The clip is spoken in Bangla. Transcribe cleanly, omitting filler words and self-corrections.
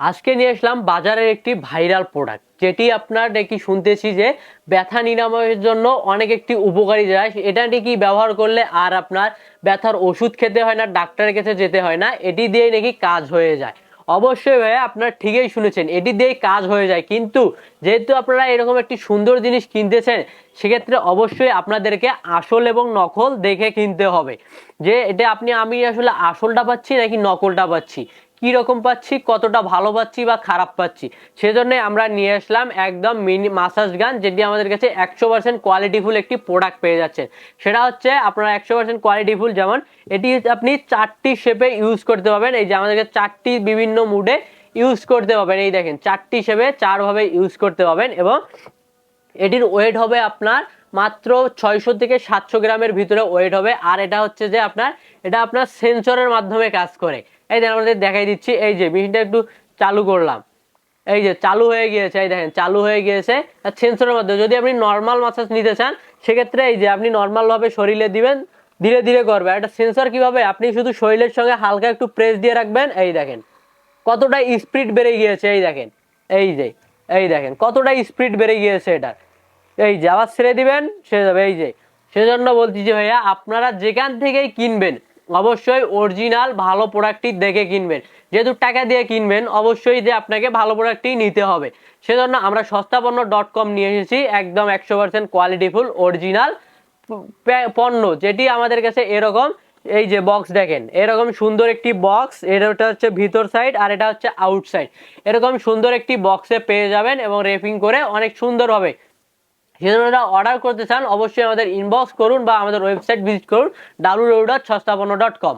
আজকে নিয়ে আসলাম বাজারের একটি ভাইরাল প্রোডাক্ট, যেটি আপনার নাকি শুনতেছি যে ব্যথা নিরাময়ের জন্য অনেক একটি উপকারী যায়। এটা নাকি ব্যবহার করলে আর আপনার ব্যথার ওষুধ খেতে হয় না, ডাক্তারের কাছে যেতে হয় না, এটি দিয়েই নাকি কাজ হয়ে যায়। অবশ্যই ভাইয়া আপনারা ঠিকই শুনেছেন, এটি দিয়েই কাজ হয়ে যায়। কিন্তু যেহেতু আপনারা এরকম একটি সুন্দর জিনিস কিনতেছেন, সেক্ষেত্রে অবশ্যই আপনাদেরকে আসল এবং নকল দেখে কিনতে হবে, যে এটা আমি আসলে আসলটা পাচ্ছি নাকি নকলটা পাচ্ছি, কি রকম পাচ্ছি, কতটা ভালো পাচ্ছি বা খারাপ পাচ্ছি। সেজন্য আমরা নিয়ে আসলাম একদম মিনি মাসাজ গান, যেটি আমাদের কাছে 100% কোয়ালিটিফুল একটি প্রোডাক্ট পেয়ে যাচ্ছেন। সেটা হচ্ছে আপনারা 100% কোয়ালিটিফুল, যেমন এটি আপনি 4টি শেপে ইউজ করতে পারবেন। এই যে আমাদেরকে 4টি বিভিন্ন মুডে ইউজ করতে পারবেন। এই দেখেন 4টি শেপে 4 ভাবে ইউজ করতে পারবেন, এবং এটির ওয়েট হবে আপনার মাত্র 600 থেকে 700 গ্রামের ভিতরে ওয়েট হবে। আর এটা হচ্ছে যে এটা আপনার সেন্সরের মাধ্যমে কাজ করে। এই দেখেন আমাদের দেখাই দিচ্ছি, এই যে মেশিনটা একটু চালু করলাম, এই যে চালু হয়ে গিয়েছে, এই দেখেন চালু হয়ে গিয়েছে সেন্সরের মাধ্যমে। যদি আপনি নর্মাল মাসাজ নিতে চান, সেক্ষেত্রে এই যে আপনি নর্মাল ভাবে শরীরে দিবেন, ধীরে ধীরে করবে। একটা সেন্সর কিভাবে, আপনি শুধু শরীরের সঙ্গে হালকা একটু প্রেস দিয়ে রাখবেন, এই দেখেন কতটা স্পিড বেড়ে গিয়েছে। এই দেখেন, এই যে এই দেখেন কতটা স্পিড বেড়ে গিয়েছে এটা। এই যে আবার ছেড়ে দিবেন, সেরে যাবে। এই যে সেজন্য বলছি যে ভাইয়া, আপনারা যেখান থেকেই কিনবেন অবশ্যই অরিজিনাল ভালো প্রোডাক্টটি দেখে কিনবেন। যেহেতু টাকা দিয়ে কিনবেন, অবশ্যই যে আপনাকে ভালো প্রোডাক্টটি নিতে হবে। সেজন্য আমরা সস্তাপণ্য.com নিয়ে এসেছি একদম 100% কোয়ালিটিফুল অরিজিনাল পণ্য, যেটি আমাদের কাছে এরকম, এই যে বক্স দেখেন, এরকম সুন্দর একটি বক্স, এটা হচ্ছে ভিতর সাইড আর এটা হচ্ছে আউট সাইড। এরকম সুন্দর একটি বক্সে পেয়ে যাবেন এবং র্যাপিং করে অনেক সুন্দর হবে। সেজন্য অর্ডার করতে চান, অবশ্যই আমাদের ইনবক্স করুন বা আমাদের ওয়েবসাইট ভিজিট করুন www.সস্তাপন্ন.com।